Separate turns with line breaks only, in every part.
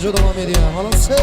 Şarjı devam ediyor. Halasın.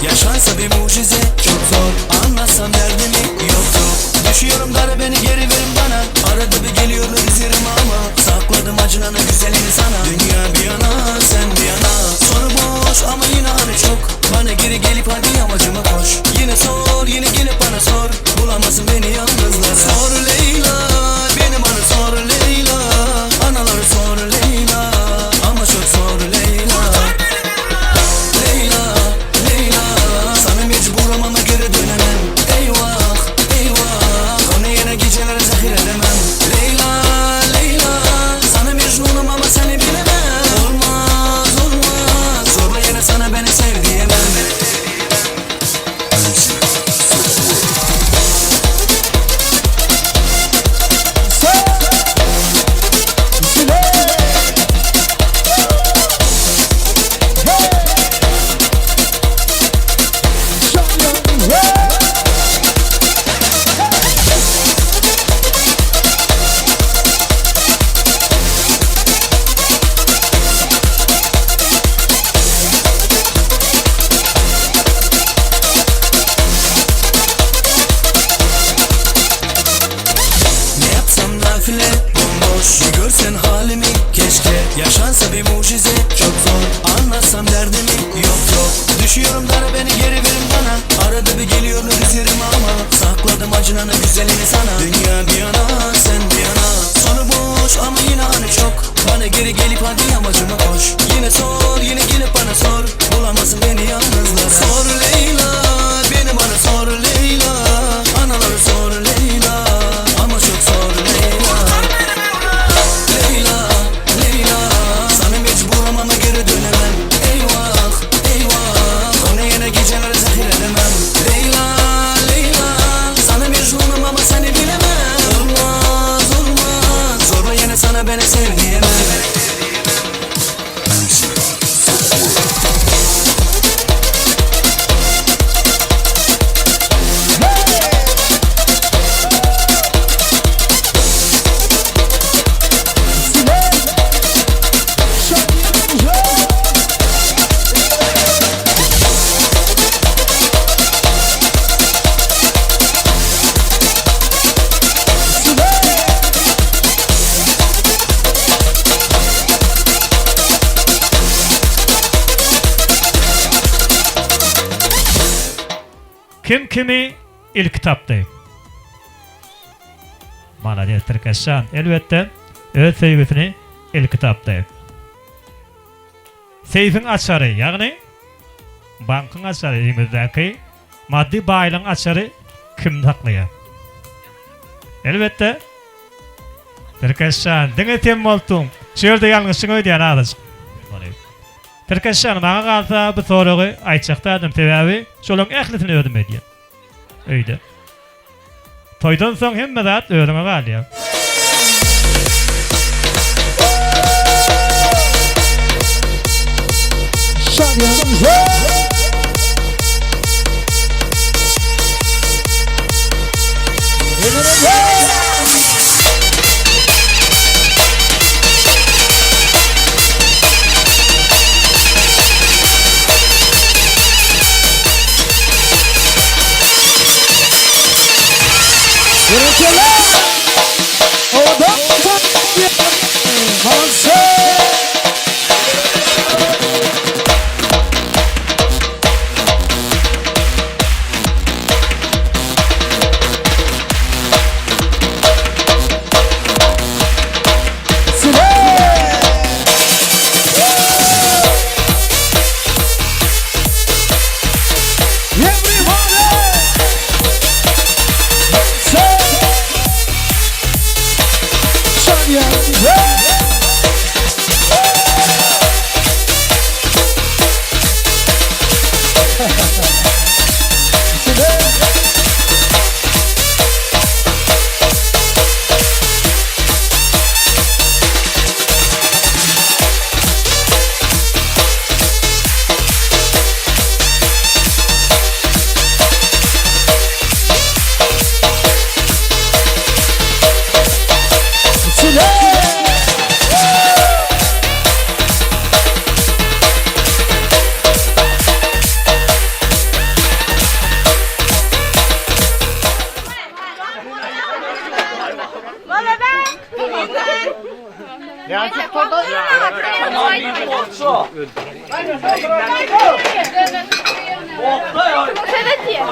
Yaşansa bir mucize çok zor, anlatsam derdimi yok yok. Düşüyorum dar beni geri verin bana. Arada bir geliyor üzerime ama sakladım acılanı güzelini sana. Dünya bir yana sen bir yana, sonu boş ama yine hani çok. Bana geri gelip hadi amacıma koş. Yine sor yine gelip bana sor, bulamazsın beni yalnızlara. Sor Leyla beni bana sor Leyla, anaları sor Leyla ama çok sor Leyla. Buramama geri dönemem. Eyvah eyvah, onu yine geceleri zahir edemem. Leyla Leyla, sana mecnunum ama seni bilemem. Olmaz olmaz, zorla yine sana beni sev diyemem. Bir görsen halimi keşke, yaşansa bir mucize çok zor, anlatsam derdimi yok yok. Düşüyorum dara beni geri verin bana. Arada bir geliyor üzerime ama sakladım acınanı güzelini sana. Dünya bir yana sen bir yana, sonu boş ama yine hani çok. Bana geri gelip hadi amacıma koş. Yine sor yine gelip bana sor, bulamazsın beni yalnızlara. Sor Leyla beni bana sor Leyla, anaları sor Leyla ama çok sor Leyla. Buramama geri dönemem. Eyvah eyvah, onu yine geceleri zahir edemem. Leyla Leyla, sana mecnunum ama seni bilemem. Olmaz olmaz, zorla yine sana beni sev diyemem.
Kim kimi ilk kitaptı. Bana diye Türkistan elbette öz seyfini ilk kitaptı. Seyfin açarı yani bankın açarı elimizdeki maddi baylığın açarı kim taklıyor? Elbette Türkistan dine tem oltun. Şöyle yalnızsın ödeyen ağız. Türkistan bana kalsa bu soruyu ayçaktadım sebebi şolun ehlisini ödemediyen. Öyle. Toydan son hem zat öğreme kalıyor.
Ya çıktı.
Evet diye.